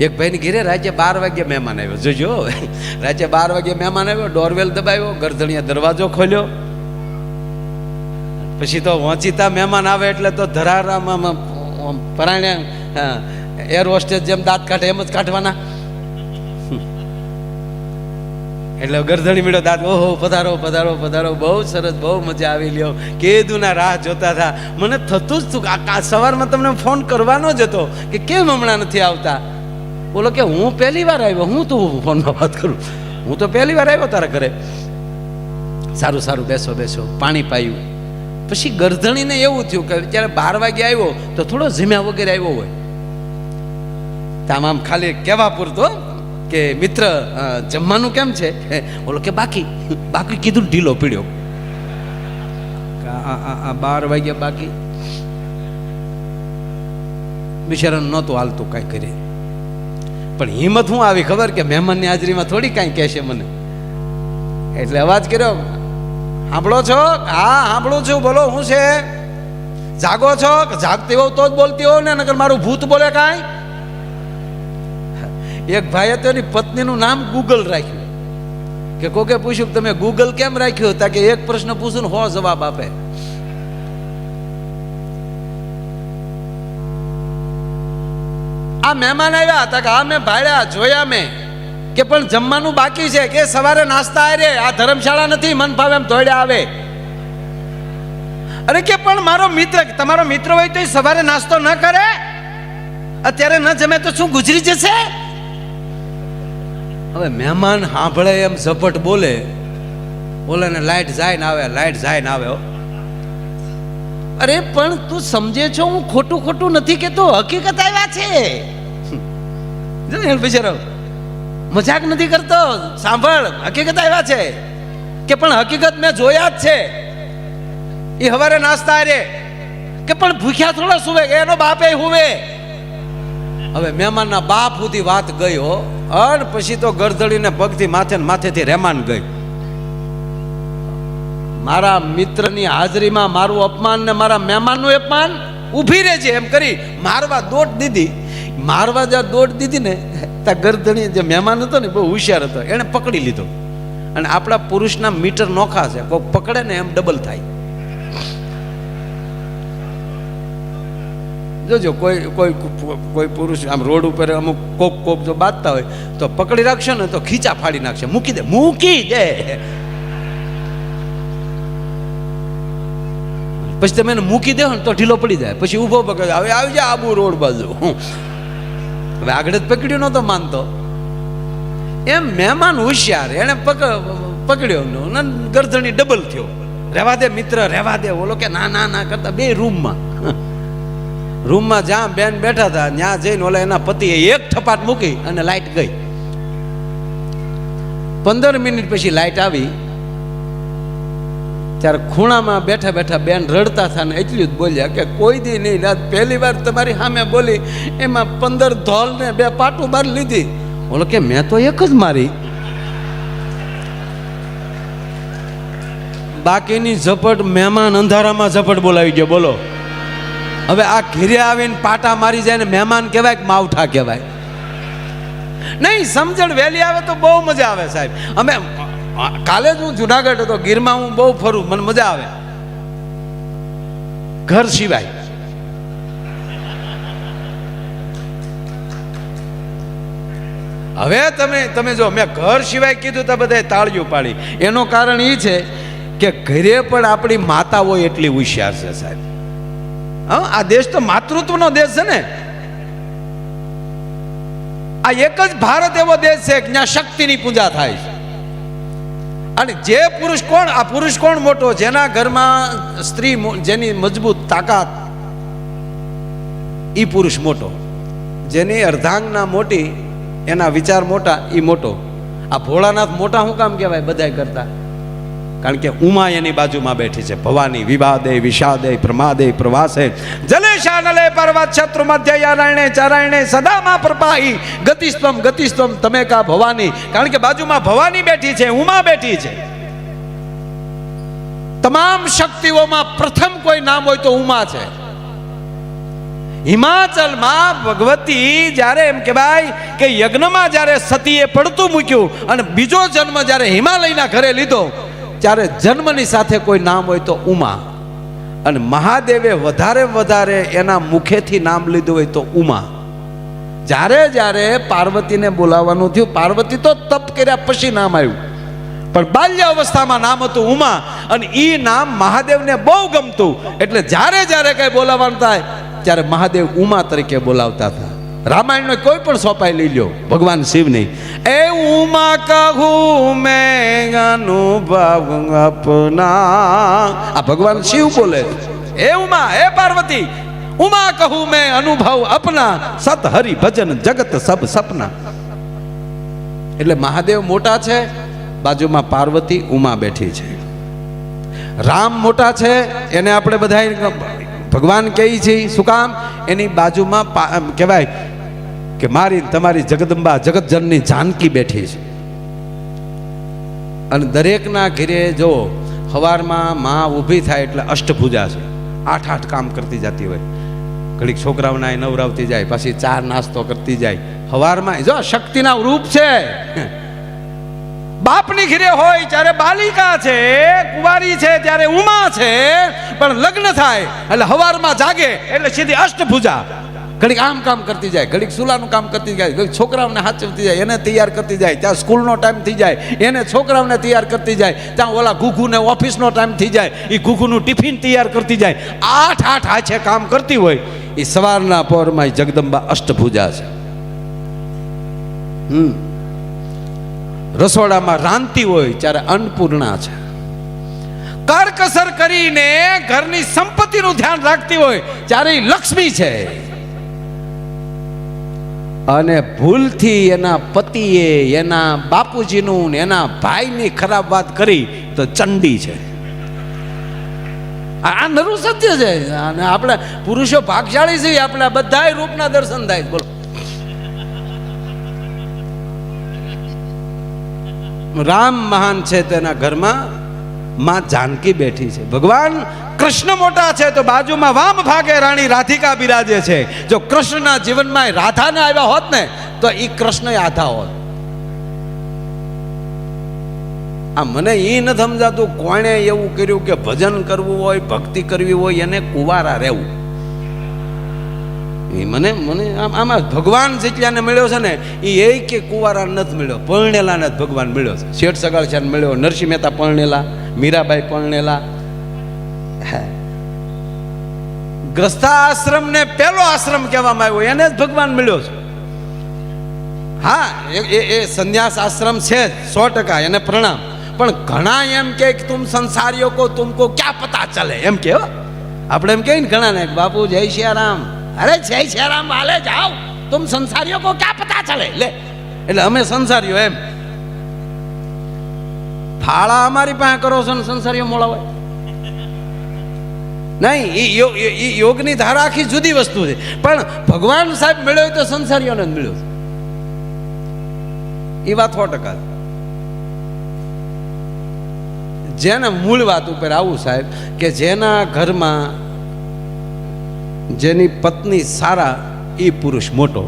એક ભાઈની ઘેરે રાતે 12 વાગ્યે મહેમાન આવ્યો. જોજો, રાતે 12 વાગ્યે મહેમાન આવ્યો, ડોરવેલ દબાવ્યો, ગરધણીએ દરવાજો ખોલ્યો. પછી તો વંચિતા મહેમાન આવે એટલે તો ધરારામાં પરાણે એર હોસ્ટેસ જેમ દાંત કાઢે એમ જ કાઢવાના. એટલે ગરધણી મળ્યો દાંત, ઓહો પધારો પધારો પધારો, બહુ સરસ, બહુ મજા આવી લ્યો, કીધું ના રાહ જોતા હતા. મને થતું જ હતું સવારમાં તમને ફોન કરવાનો જ હતો કે કેમ હમણાં નથી આવતા. બોલો કે હું પહેલી વાર આવ્યો, હું તું ફોનમાં વાત કરું, હું તો પહેલી વાર આવ્યો તારા ઘરે. સારું સારું, બેસો બેસો. પાણી પાયું. પછી ગરધણીને એવું થયું કે જ્યારે 12 વાગે આવ્યો તો થોડો જીમ્યા વગેરે આવ્યો હોય. આમ ખાલી કહેવા પૂરતો કે મિત્ર જમવાનું કેમ છે? બોલો કે બાકી બાકી કીધું, ઢીલો પીડ્યો. 12 વાગ્યા બાકી. બિચારાને નહોતું હાલતું કાંઈ કરીએ. પણ હિંમત શું આવી ખબર કે મહેમાનની હાજરીમાં થોડી કાંઈ કહેશે મને. એટલે અવાજ કર્યો, સાંભળો છો? હા સાંભળું છું, બોલો શું છે? જાગો છો? જાગતી હોવ તો જ બોલતી હોવ ને, નકર મારું ભૂત બોલે કાંઈ. એક ભાઈએ તો એની પત્નીનું નામ ગૂગલ રાખ્યું. કે કોકે પૂછ્યું કે તમે ગૂગલ કેમ રાખ્યું? તા કે એક પ્રશ્ન પૂછું ને 100 જવાબ આપે. આ મહેમાન આવ્યા હતા કે હા મેં ભાડ્યા જોયા મેં, કે પણ જમવાનું બાકી છે, કે સવારે નાસ્તા આવે, આ ધર્મશાળા નથી મન ફાવે એમ દોડ્યા આવે. અરે કે પણ મારો મિત્ર, તમારો મિત્ર હોય તો સવારે નાસ્તો ન કરે, અત્યારે ન જમે તો શું ગુજરી જશે? હવે મહેમાન સાંભળે એમ ઝપટ બોલે, બોલે ને લાઈટ જાય ને આવે, લાઈટ જાય ને આવે. અરે પણ તું સમજે છો હું ખોટું ખોટું નથી કેતો, હકીકત આવ્યા છે. બિચારો મજાક નથી કરતો, સાંભળ, હકીકત આવ્યા છે. કે પણ હકીકત મેં જોયા જ છે. એ હવારે નાસ્તા રે, કે પણ ભૂખ્યા થોડા સુવે, એનો બાપે હુવે. હવે મહેમાનના બાપ સુધી વાત ગઈ હો. અને પછી તો ગરધડીને પગથી માથે ને માથેથી રેમાન ગઈ. મારા મિત્રની હાજરીમાં મારું અપમાન ને મારા મહેમાનનું અપમાન, ઊભી રહેજે એમ કરી મારવા દોટ દીધી. મારવા જ્યાં દોટ દીધી ને ત્યાં ગરધણી જે મહેમાન હતો ને બહુ હોશિયાર હતો, એને પકડી લીધો. અને આપણા પુરુષના મીટર નોખા છે, કોઈ પકડે ને એમ ડબલ થાય. જોજો કોઈ કોઈ કોઈ પુરુષ આમ રોડ ઉપર અમુક કોક કોક જો બાંધતા હોય તો પકડી રાખશે ને તો ખીચા ફાડી નાખશે. મૂકી દે, મૂકી દે. પછી તમે એને મૂકી દો ને તો ઢીલો પડી જાય. પછી ઊભો પકડે, હવે આવી જાય આબુ રોડ બાજુ. હવે આગળ જ પકડ્યો નતો માનતો એમ મહેમાન હોશિયાર, એને પકડ્યો ને ગરધણી ડબલ થયો. રહેવા દે મિત્ર, રહેવા દે. બોલો કે ના ના ના કરતા બે રૂમમાં જ્યાં બેન બેઠા હતા ત્યાં જઈને ઓલા એના પતિએ એક થપાટ મૂકી અને લાઈટ ગઈ. 15 મિનિટ પછી લાઈટ આવી. ત્યારે ખૂણામાં બેઠા બેઠા બેન રડતા હતા ને એટલું જ બોલ્યા કે કોઈ દી નહીં, પહેલી વાર તમારી સામે બોલી, એમાં 15 ધોલ ને 2 પાટું બાર લીધી. બોલો કે મેં તો એક જ મારી. બાકીની ઝપટ મહેમાન અંધારામાં ઝપટ બોલાવી ગયો. બોલો હવે આ ઘીરે આવીને પાટા મારી જાય ને મહેમાન કહેવાય કે માવઠા કહેવાય? નહીં, સમજણ વહેલી આવે તો બહુ મજા આવે સાહેબ. અમે કાલે જ હું જુનાગઢ હતો, ગીરમાં હું બહુ ફરું, મને મજા આવે. ઘર સિવાય હવે તમે જો મેં ઘર સિવાય કીધું તો બધાએ તાળીઓ પાડી. એનું કારણ એ છે કે ઘરે પણ આપણી માતા હોય એટલી હોશિયાર છે સાહેબ. હા, આ દેશ તો માતૃત્વનો દેશ છે ને. આ એક જ ભારત એવો દેશ છે કે જ્યાં શક્તિની પૂજા થાય છે. અને જે પુરુષ કોણ, આ પુરુષ કોણ મોટો? જેના ઘરમાં સ્ત્રી, જેની મજબૂત તાકાત, એ પુરુષ મોટો. જેની અર્ધાંગના મોટી, એના વિચાર મોટા, એ મોટો. આ ભોળાનાથ મોટા શું કામ કહેવાય બધાય કરતા? કારણ કે ઉમા એની બાજુમાં બેઠી છે. ભવાની વિવાદે વિષાદે પ્રમાદે પ્રવાસે જલેશાનલે પર્વત શત્રુ મધ્ય યારાયણે ચારાયણે સદામાં પ્રપાહી ગતિસ્તમ ગતિસ્તમ તમે કા ભવાની. કારણ કે બાજુમાં ભવાની બેઠી છે, ઉમા બેઠી છે. તમામ શક્તિઓમાં પ્રથમ કોઈ નામ હોય તો ઉમા છે. હિમાચલમાં ભગવતી જ્યારે એમ કહેવાય કે યજ્ઞમાં જ્યારે સતીએ પડતું મૂક્યું અને બીજો જન્મ જ્યારે હિમાલયના ઘરે લીધો, ત્યારે જન્મની સાથે કોઈ નામ હોય તો ઉમા, અને મહાદેવે વધારે એના મુખેથી નામ લીધું હોય તો ઉમા. જ્યારે જ્યારે પાર્વતીને બોલાવવાનું થયું, પાર્વતી તો તપ કર્યા પછી નામ આવ્યું, પણ બાલ્ય અવસ્થામાં નામ હતું ઉમા, અને એ નામ મહાદેવને બહુ ગમતું, એટલે જ્યારે કઈ બોલાવવાનું થાય ત્યારે મહાદેવ ઉમા તરીકે બોલાવતા હતા. રામાયણનો કોઈ પણ સોપાઈ લઈ લ્યો, ભગવાન શિવની એ ઉમા કહું મેં અનુભવ અપના, આ ભગવાન શિવ બોલે. એ ઉમા, એ પાર્વતી, ઉમા કહું મેં અનુભવ અપના, સત હરિ ભજન જગત સબ સપના. એટલે મહાદેવ મોટા છે, બાજુમાં પાર્વતી ઉમા બેઠી છે. રામ મોટા છે, એને આપણે બધા ભગવાન કહીએ છીએ. શું કામ? એની બાજુમાં કહેવાય કે મારી તમારી જગદંબા જગતજનની જાનકી બેઠી છે. અને દરેકના ઘરે જો સવારમાં માં ઊભી થાય એટલે અષ્ટભુજા છે, 8 કામ કરતી જતી હોય. ઘડીક છોકરાઓના નવરાવતી જાય, પછી ચા નાસ્તો કરતી જાય. સવારમાં જો શક્તિના રૂપ છે. બાપની ઘરે હોય ત્યારે બાલિકા છે, કુંવારી છે ત્યારે ઉમા છે, પણ લગ્ન થાય એટલે સવારમાં જાગે એટલે સીધી અષ્ટભુજા. ઘડીક આમ કામ કરતી જાય, ઘડીક સુલાનું કામ કરતી જાય, ઘડીક છોકરાઓને હાચવતી જાય, એને તૈયાર કરતી જાય, ત્યાં સ્કૂલનો ટાઈમ થઈ જાય એને છોકરાઓને તૈયાર કરતી જાય, ત્યાં ઓલા ઘૂઘુને ઓફિસનો ટાઈમ થઈ જાય એ ઘૂઘુનું ટિફિન તૈયાર કરતી જાય. 8 હાથે કામ કરતી હોય. એ સવારના પહોરમાં જગદંબા અષ્ટભુજા છે. રસોડામાં રાંધતી હોય ત્યારે અન્નપૂર્ણા છે. કરકસર કરીને ઘરની સંપત્તિનું ધ્યાન રાખતી હોય ત્યારે લક્ષ્મી છે. અને ભૂલથી એના પતિએ એના બાપુજીનું એના ભાઈની ખરાબ વાત કરી તો ચંડી છે. આ નરું સત્ય છે. અને આપણે પુરુષો ભાગશાળી છીએ, આપણે બધા રૂપના દર્શન થાય. બોલો, રામ મહાન છે, તેના ઘરમાં માં જાનકી બેઠી છે. ભગવાન કૃષ્ણ મોટા છે તો બાજુમાં વામ ભાગે રાણી રાધિકા બિરાજે છે. જો કૃષ્ણના જીવનમાં રાધાને આવ્યા હોત ને તો એ કૃષ્ણ આધા હોત. આ મને એ ન સમજાતું કોણે એવું કર્યું કે ભજન કરવું હોય, ભક્તિ કરવી હોય એને કુંવારા રહેવું. મને આમાં ભગવાન જેટલાને મળ્યો છે ને એ કે કુંવારા નથી મળ્યો, પરણેલાને જ ભગવાન મળ્યો છે. શેઠ સગાળશાને મળ્યો, નરસિંહ મહેતા પરણેલા, મીરાબાઈ પરણેલા. ગ્રસ્તાશ્રમ ને પહેલો આશ્રમ કહેવામાં આવ્યો, એને જ ભગવાન મળ્યો છે. હા, એ સંન્યાસ આશ્રમ છે જ 100%, એને પ્રણામ. પણ ઘણા એમ કે તુમ સંસારીઓ કો તુમકો ક્યાં પતા ચલે, એમ કે આપણે એમ કહીએ ને ઘણા ને, બાપુ જય સિયારામ, અરે જય સિયારામ વાલે જાઓ, તુમ સંસારીઓ કો ક્યાં પતા ચલે. લે, એટલે અમે સંસારીઓ એમ ફાળા અમારી પાસે કરો છો ને સંસારીઓ મોળા હોય નહીં. એ યોગની ધારા આખી જુદી વસ્તુ છે. પણ ભગવાન સાહેબ મળ્યો તો સંસારીઓને જ મળ્યો છે. એ વાત 100%. જેના મૂળ વાત ઉપર આવું સાહેબ, કે જેના ઘરમાં જેની પત્ની સારા એ પુરુષ મોટો.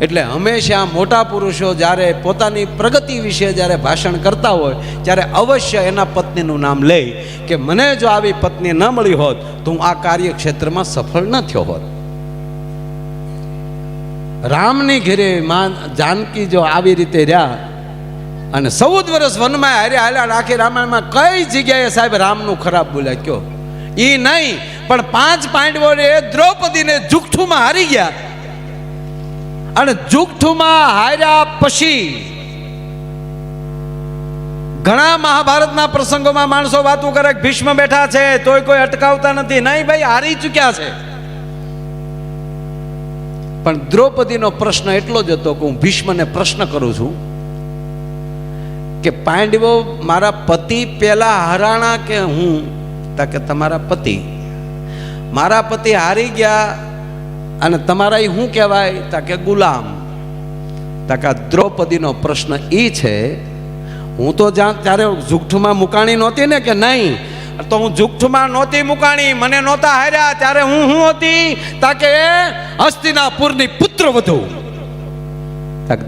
એટલે હંમેશા મોટા પુરુષો જ્યારે પોતાની પ્રગતિ વિશે જ્યારે ભાષણ કરતા હોય ત્યારે અવશ્ય એના પત્નીનું નામ લે કે મને જો આવી પત્ની ન મળી હોત તો હું આ કાર્યક્ષેત્રમાં સફળ ન થયો હોત. રામની ઘરે માં જાનકી જો આવી રીતે રહ્યા અને 14 વર્ષ વનમાં હાલ્યા, આખી રામાયણમાં કઈ જગ્યાએ સાહેબ રામનું ખરાબ બોલ્યા કયો? એ નહીં, પણ 5 પાંડવોને દ્રૌપદીને જુઠ્ઠુમાં હારી ગયા. અને જુઠ્ઠુમાં હાર્યા પછી ઘણા મહાભારતના પ્રસંગોમાં માણસો વાતો કરે કે ભીષ્મ બેઠા છે તોય કોઈ અટકાવતા નથી. નહીં ભાઈ, હારી ચૂક્યા છે. પણ દ્રૌપદીનો પ્રશ્ન એટલો જ હતો કે હું ભીષ્મને પ્રશ્ન કરું છું કે પાંડવો મારા પતિ પેલા હરાણા કે હું? તા કે તમારા પતિ. મારા પતિ હારી ગયા અને તમારા એ શું કહેવાય? તા કે ગુલામ. તા કે દ્રૌપદીનો પ્રશ્ન એ છે, હું તો ત્યારે જુઠ્ઠમાં મુકાણી નહોતી ને કે નહીં, તો હું જુગઠમાં નહોતી મુકાણી, મને નહોતા હાર્યા, ત્યારે હું હતી તાકે હસ્તિનાપુરની પુત્રવધુ.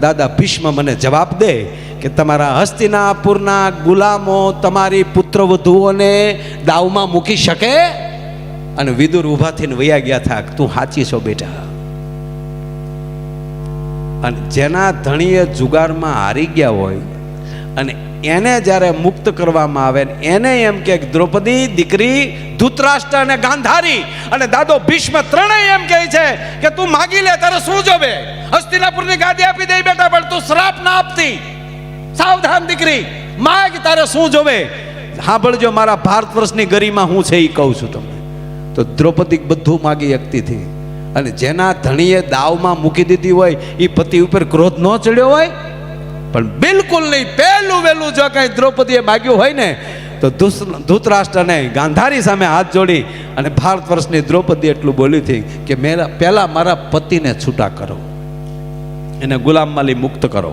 દાદા ભીષ્મ મને જવાબ દે કે તમારા હસ્તિનાપુરના ગુલામો તમારી પુત્રવધુઓને દાવમાં મૂકી શકે? અને વિદુર ઊભા થઈને વયા ગયા થા, તું સાચી છો બેટા. અને જેના ધણીએ જુગારમાં હારી ગયા હોય અને એને જ્યારે મુક્ત કરવામાં આવે, એને એમ કે દ્રૌપદી દીકરી ધૃતરાષ્ટ્ર અને ગાંધારી અને દાદો ભીષ્મ ત્રણેય એમ કહે છે કે તું માગી લે, તારે શું જોવે? હસ્તિનાપુરની ગાદી આપી દે બેટા, પણ તું શ્રાપ ના આપતી. સાવધાન દીકરી, માગ, તારે શું જોવે? સાંભળજો, મારા ભારત વર્ષની ગરિમા હું છે એ કહું છું તમને. તો દ્રૌપદી બધું માગી શકતી હતી. અને જેના ધણીએ દાવમાં મૂકી દીધી હોય એ પતિ ઉપર ક્રોધ ન ચડ્યો હોય, પણ બિલકુલ નહીં. પહેલું વહેલું જો કઈ દ્રૌપદીએ માગ્યું હોય ને તો ધૃતરાષ્ટ્રને ગાંધારી સામે હાથ જોડી અને ભારત વર્ષની દ્રૌપદી એટલું બોલી હતી કે પહેલા મારા પતિને છૂટા કરો, એને ગુલામમાલી મુક્ત કરો.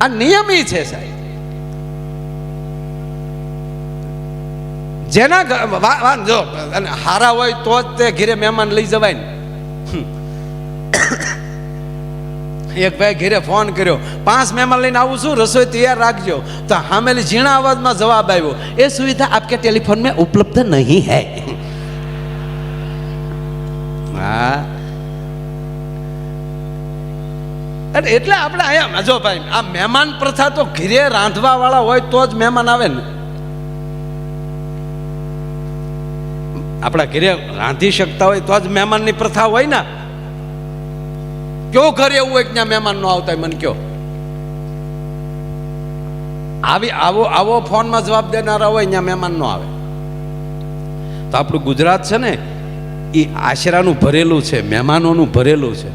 આ નિયમી છે સાહેબ. જેના જો હારા હોય તો જ તે ઘરે મહેમાન લઈ જવાય ને. એક ભાઈ ઘરે ફોન કર્યો, 5 મહેમાન લઈને આવું છું, રસોઈ તૈયાર રાખજો. તો હામેલી ઝીણા અવાજમાં જવાબ આવ્યો, એ સુવિધા આપકે ટેલિફોન में उपलब्ध नहीं है. હા, એટલે આપણે અહીંયા જો ભાઈ આ મહેમાન પ્રથા તો ઘરે રાંધવા વાળા હોય તો જ મહેમાન આવે ને. આપણા ઘરે રાંધી શકતા હોય તો જ મહેમાનની પ્રથા હોય ને. કયો ઘર એવું હોય કે ત્યાં મહેમાન ન આવતા હોય? મને કયો. આવો ફોનમાં જવાબ દેનારા હોય ત્યાં મહેમાન ન આવે. તો આપણું ગુજરાત છે ને એ આશરાનું ભરેલું છે, મહેમાનોનું ભરેલું છે.